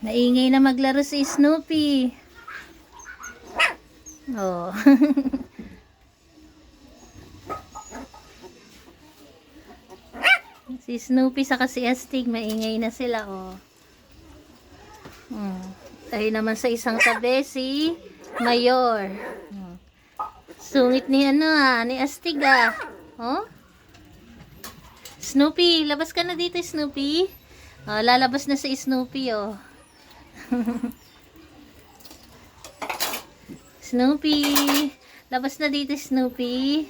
Naingay na maglaro si Snoopy. Oh. Si Snoopy saka si Astig, maingay na sila, oh. Ay naman sa isang tabi si Mayor. Sungit ni ni Astig, ah. Oh? Snoopy, labas ka na dito, Snoopy. Oh, lalabas na si Snoopy, oh. Snoopy, labas na dito, Snoopy.